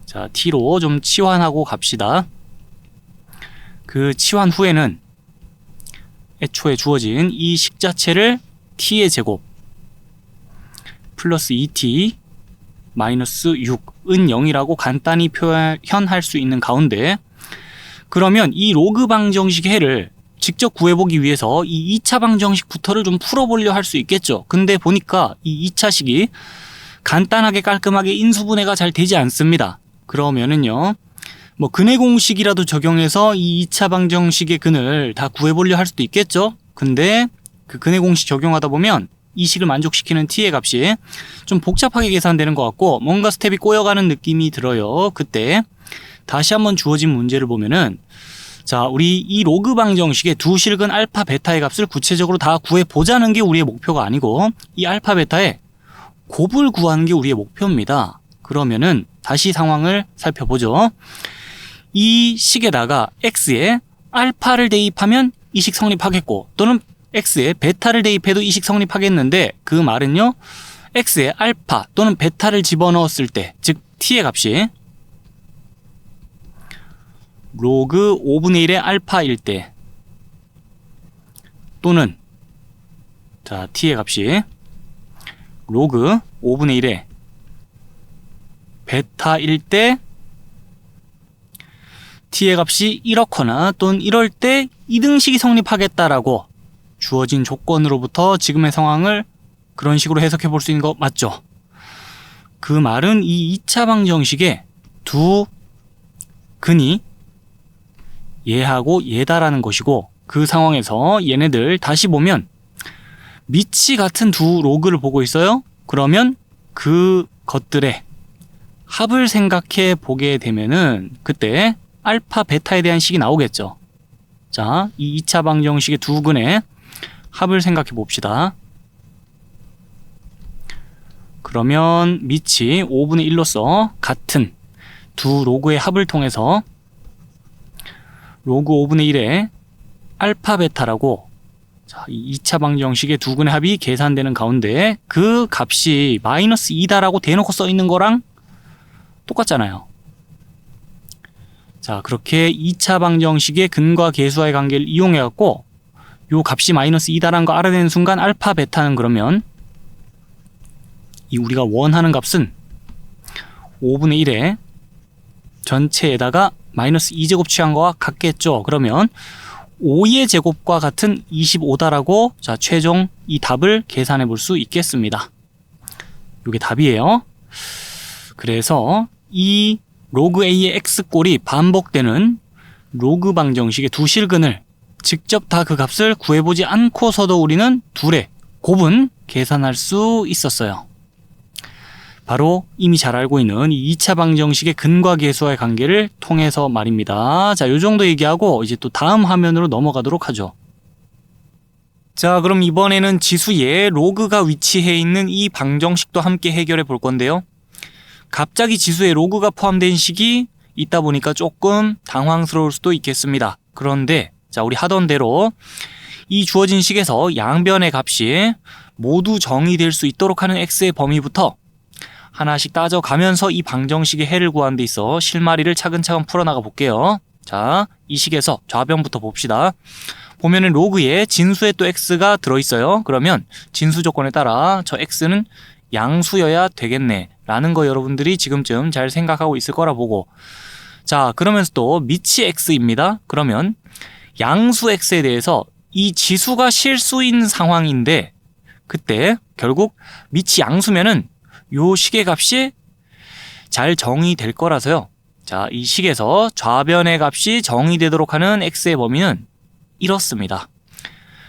자, t로 좀 치환하고 갑시다. 그 치환 후에는 애초에 주어진 이 식 자체를 t의 제곱 플러스 2t 마이너스 6은 0이라고 간단히 표현할 수 있는 가운데 그러면 이 로그 방정식의 해를 직접 구해보기 위해서 이 2차 방정식부터를 좀 풀어보려 할 수 있겠죠. 근데 보니까 이 2차 식이 간단하게 깔끔하게 인수분해가 잘 되지 않습니다. 그러면은요, 뭐 근해 공식이라도 적용해서 이 2차 방정식의 근을 다 구해보려 할 수도 있겠죠. 근데 그 근해 공식 적용하다 보면 이 식을 만족시키는 t의 값이 좀 복잡하게 계산되는 것 같고 뭔가 스텝이 꼬여가는 느낌이 들어요. 그때 다시 한번 주어진 문제를 보면은, 자, 우리 이 로그 방정식의 두 실근 알파 베타의 값을 구체적으로 다 구해보자는 게 우리의 목표가 아니고 이 알파 베타의 곱을 구하는 게 우리의 목표입니다. 그러면은 다시 상황을 살펴보죠. 이 식에다가 x에 알파를 대입하면 이 식 성립하겠고, 또는 x에 베타를 대입해도 이 식 성립하겠는데, 그 말은요, x에 알파 또는 베타를 집어넣었을 때, 즉 t의 값이 로그 5분의 1의 알파일 때, 또는 자 t의 값이 로그 5분의 1의 베타일 때 t의 값이 이렇거나 또는 이럴 때 이등식이 성립하겠다라고 주어진 조건으로부터 지금의 상황을 그런 식으로 해석해 볼 수 있는 거 맞죠? 그 말은 이 2차 방정식의 두 근이 얘하고 얘다라는 것이고, 그 상황에서 얘네들 다시 보면 밑이 같은 두 로그를 보고 있어요. 그러면 그 것들의 합을 생각해 보게 되면은 그때 알파 베타에 대한 식이 나오겠죠. 자, 이 2차 방정식의 두 근의 합을 생각해 봅시다. 그러면 밑이 5분의 1로서 같은 두 로그의 합을 통해서 로그 5분의 1의 알파 베타라고, 자, 이 2차 방정식의 두 근의 합이 계산되는 가운데 그 값이 마이너스 2다라고 대놓고 써 있는 거랑 똑같잖아요. 자, 그렇게 2차 방정식의 근과 계수와의 관계를 이용해 갖고 요 값이 마이너스 2다라는 거 알아내는 순간 알파 베타는 그러면 이 우리가 원하는 값은 5분의 1의 전체에다가 마이너스 2제곱 취한 거와 같겠죠. 그러면 5의 제곱과 같은 25다라고 자 최종 이 답을 계산해 볼 수 있겠습니다. 이게 답이에요. 그래서 이 로그 a의 x꼴이 반복되는 로그 방정식의 두 실근을 직접 다 그 값을 구해보지 않고서도 우리는 둘의 곱은 계산할 수 있었어요. 바로 이미 잘 알고 있는 이 2차 방정식의 근과 계수와의 관계를 통해서 말입니다. 자, 요 정도 얘기하고 이제 또 다음 화면으로 넘어가도록 하죠. 자, 그럼 이번에는 지수에 로그가 위치해 있는 이 방정식도 함께 해결해 볼 건데요. 갑자기 지수에 로그가 포함된 식이 있다 보니까 조금 당황스러울 수도 있겠습니다. 그런데 자, 우리 하던 대로 이 주어진 식에서 양변의 값이 모두 정의될 수 있도록 하는 x의 범위부터 하나씩 따져가면서 이 방정식의 해를 구하는 데 있어 실마리를 차근차근 풀어나가 볼게요. 자, 이 식에서 좌변부터 봅시다. 보면은 로그에 진수에 또 x가 들어있어요. 그러면 진수 조건에 따라 저 x는 양수여야 되겠네 라는 거 여러분들이 지금쯤 잘 생각하고 있을 거라 보고, 자, 그러면서 또 밑이 x입니다. 그러면 양수 x에 대해서 이 지수가 실수인 상황인데 그때 결국 밑이 양수면은 요 식의 값이 잘 정의될 거라서요. 자, 이 식에서 좌변의 값이 정의되도록 하는 x의 범위는 이렇습니다.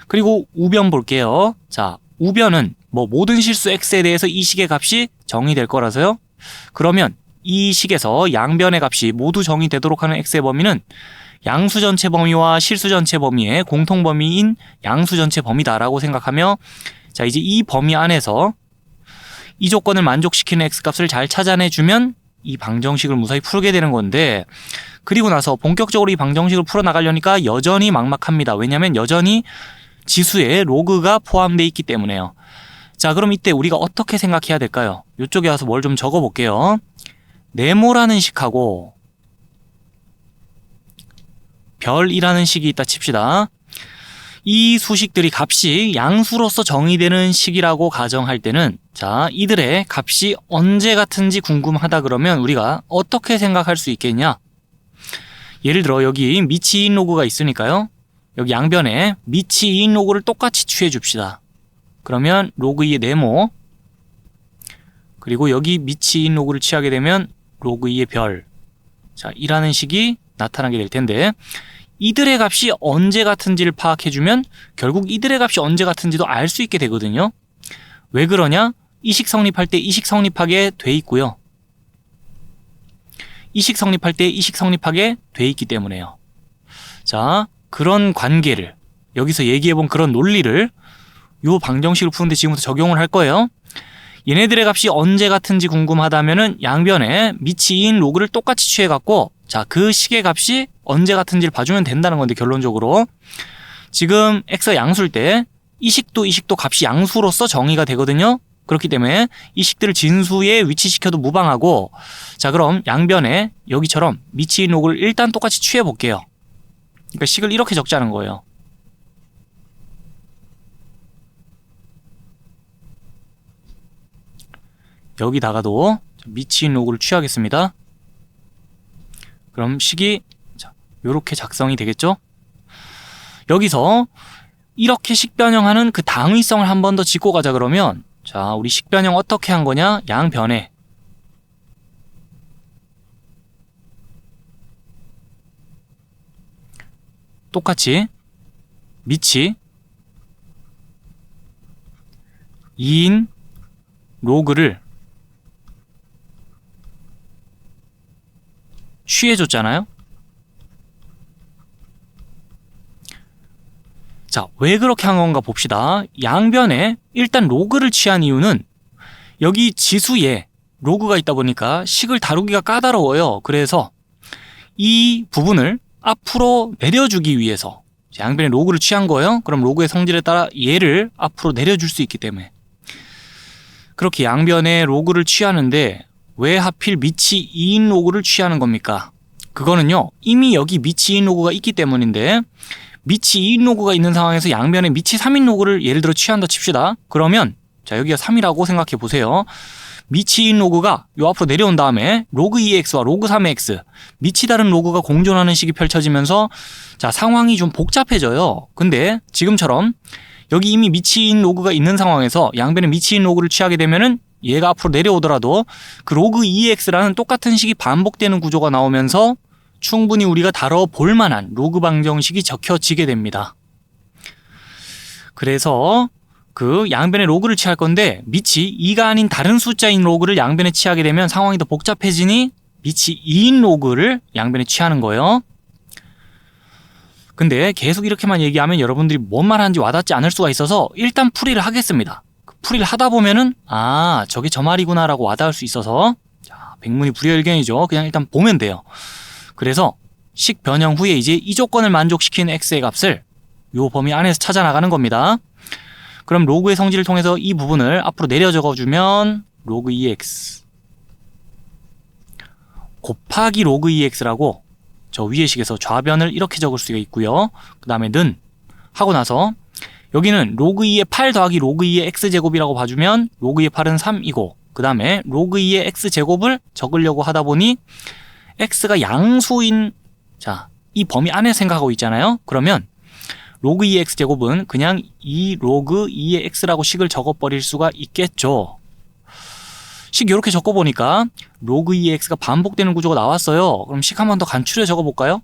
그리고 우변 볼게요. 자, 우변은 뭐 모든 실수 x에 대해서 이 식의 값이 정의될 거라서요. 그러면 이 식에서 양변의 값이 모두 정의되도록 하는 x의 범위는 양수 전체 범위와 실수 전체 범위의 공통 범위인 양수 전체 범위다라고 생각하며, 자, 이제 이 범위 안에서 이 조건을 만족시키는 x값을 잘 찾아내주면 이 방정식을 무사히 풀게 되는 건데, 그리고 나서 본격적으로 이 방정식을 풀어나가려니까 여전히 막막합니다. 왜냐하면 여전히 지수에 로그가 포함되어 있기 때문에요. 자, 그럼 이때 우리가 어떻게 생각해야 될까요? 이쪽에 와서 뭘 좀 적어볼게요. 네모라는 식하고 별이라는 식이 있다 칩시다. 이 수식들이 값이 양수로서 정의되는 식이라고 가정할 때는, 자, 이들의 값이 언제 같은지 궁금하다 그러면 우리가 어떻게 생각할 수 있겠냐? 예를 들어 여기 밑이 2인 로그가 있으니까요. 여기 양변에 미치 2인 로그를 똑같이 취해 줍시다. 그러면 로그 2의 네모, 그리고 여기 미치 2인 로그를 취하게 되면 로그 2의 별. 자, 이라는 식이 나타나게 될 텐데, 이들의 값이 언제 같은지를 파악해주면 결국 이들의 값이 언제 같은지도 알 수 있게 되거든요. 왜 그러냐? 이식 성립할 때 이식 성립하게 돼 있고요. 이식 성립할 때 이식 성립하게 돼 있기 때문에요. 자, 그런 관계를, 여기서 얘기해본 그런 논리를 요 방정식을 푸는데 지금부터 적용을 할 거예요. 얘네들의 값이 언제 같은지 궁금하다면은 양변에 미치 2인 로그를 똑같이 취해갖고, 자, 그 식의 값이 언제 같은지를 봐주면 된다는 건데, 결론적으로 지금 x가 양수일 때 이 식도 값이 양수로서 정의가 되거든요. 그렇기 때문에 이 식들을 진수에 위치시켜도 무방하고, 자, 그럼 양변에 여기처럼 미치 2인 로그를 일단 똑같이 취해 볼게요. 그러니까 식을 이렇게 적자는 거예요. 여기다가도 미치 2인 로그를 취하겠습니다. 그럼 식이 이렇게 작성이 되겠죠? 여기서 이렇게 식 변형하는 그 당위성을 한 번 더 짚고 가자. 그러면 자, 우리 식 변형 어떻게 한 거냐? 양변에 똑같이 미치 2인 로그를 취해줬잖아요. 자, 왜 그렇게 한 건가 봅시다. 양변에 일단 로그를 취한 이유는 여기 지수에 로그가 있다 보니까 식을 다루기가 까다로워요. 그래서 이 부분을 앞으로 내려주기 위해서 양변에 로그를 취한 거예요. 그럼 로그의 성질에 따라 얘를 앞으로 내려줄 수 있기 때문에 그렇게 양변에 로그를 취하는데, 왜 하필 미치 2인 로그를 취하는 겁니까? 그거는요, 이미 여기 미치 2인 로그가 있기 때문인데, 미치 2인 로그가 있는 상황에서 양변에 미치 3인 로그를 예를 들어 취한다 칩시다. 그러면 자, 여기가 3이라고 생각해 보세요. 미치 2인 로그가 요 앞으로 내려온 다음에 로그 2의 x와 로그 3의 x, 미치 다른 로그가 공존하는 식이 펼쳐지면서 자, 상황이 좀 복잡해져요. 근데 지금처럼 여기 이미 미치 2인 로그가 있는 상황에서 양변에 미치 2인 로그를 취하게 되면은 얘가 앞으로 내려오더라도 그 로그 2의 x라는 똑같은 식이 반복되는 구조가 나오면서 충분히 우리가 다뤄볼 만한 로그 방정식이 적혀지게 됩니다. 그래서 그 양변에 로그를 취할 건데, 미치 2가 아닌 다른 숫자인 로그를 양변에 취하게 되면 상황이 더 복잡해지니 미치 2인 로그를 양변에 취하는 거예요. 근데 계속 이렇게만 얘기하면 여러분들이 뭔 말하는지 와닿지 않을 수가 있어서 일단 풀이를 하겠습니다. 풀이를 하다 보면은 아, 저게 저 말이구나 라고 와닿을 수 있어서, 자, 백문이 불여일견이죠. 그냥 일단 보면 돼요. 그래서 식 변형 후에 이제 이 조건을 만족시키는 x의 값을 요 범위 안에서 찾아 나가는 겁니다. 그럼 로그의 성질을 통해서 이 부분을 앞으로 내려 적어주면 로그 2x 곱하기 로그 2x라고 저 위의 식에서 좌변을 이렇게 적을 수가 있고요. 그 다음에 는 하고 나서 여기는 로그 2의 8 더하기 로그 2의 x제곱이라고 봐주면 로그 2의 8은 3이고, 그 다음에 로그 2의 x제곱을 적으려고 하다 보니 x가 양수인, 자, 이 범위 안에 생각하고 있잖아요. 그러면 로그 2의 x제곱은 그냥 2 로그 2의 x라고 식을 적어버릴 수가 있겠죠. 식 이렇게 적어보니까 로그 2의 x가 반복되는 구조가 나왔어요. 그럼 식 한 번 더 간추려 적어볼까요?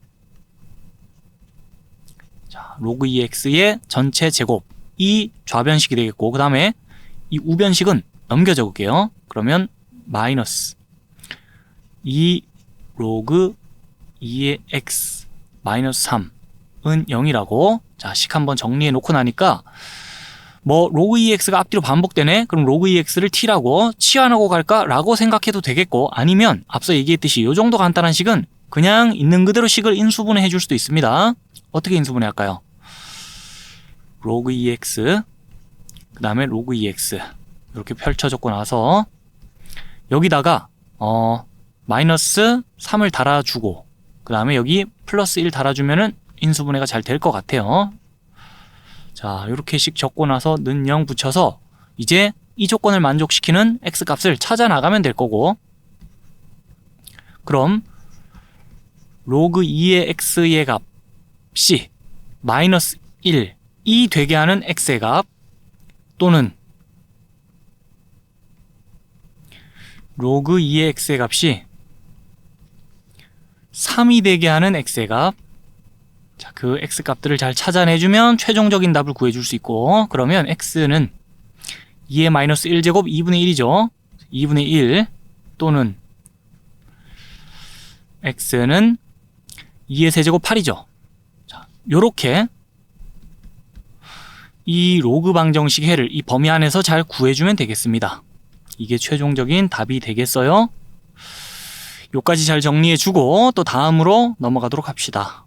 자, 로그 2의 x의 전체 제곱, 이 좌변식이 되겠고, 그 다음에 이 우변식은 넘겨 적을게요. 그러면 마이너스 2 로그 2의 x 마이너스 3은 0이라고 자, 식 한번 정리해 놓고 나니까 뭐 로그 2x가 앞뒤로 반복되네? 그럼 로그 2x를 t라고 치환하고 갈까? 라고 생각해도 되겠고, 아니면 앞서 얘기했듯이 이 정도 간단한 식은 그냥 있는 그대로 식을 인수분해 해줄 수도 있습니다. 어떻게 인수분해 할까요? 로그 2x 그 다음에 로그 2x 이렇게 펼쳐 적고 나서 여기다가 마이너스 3을 달아주고, 그 다음에 여기 플러스 1 달아주면은 인수분해가 잘 될 것 같아요. 자, 이렇게 식 적고 나서 는 0 붙여서 이제 이 조건을 만족시키는 x값을 찾아 나가면 될 거고, 그럼 로그 2의 x의 값이 마이너스 1이 되게 하는 x의 값 또는 로그 2의 x의 값이 3이 되게 하는 x의 값. 자, 그 x 값들을 잘 찾아내주면 최종적인 답을 구해줄 수 있고, 그러면 x는 2의 마이너스 1제곱 2분의 1이죠. 2분의 1 또는 x는 2의 세제곱 8이죠. 자, 요렇게 이 로그 방정식 해를 이 범위 안에서 잘 구해주면 되겠습니다. 이게 최종적인 답이 되겠어요. 요까지 잘 정리해주고 또 다음으로 넘어가도록 합시다.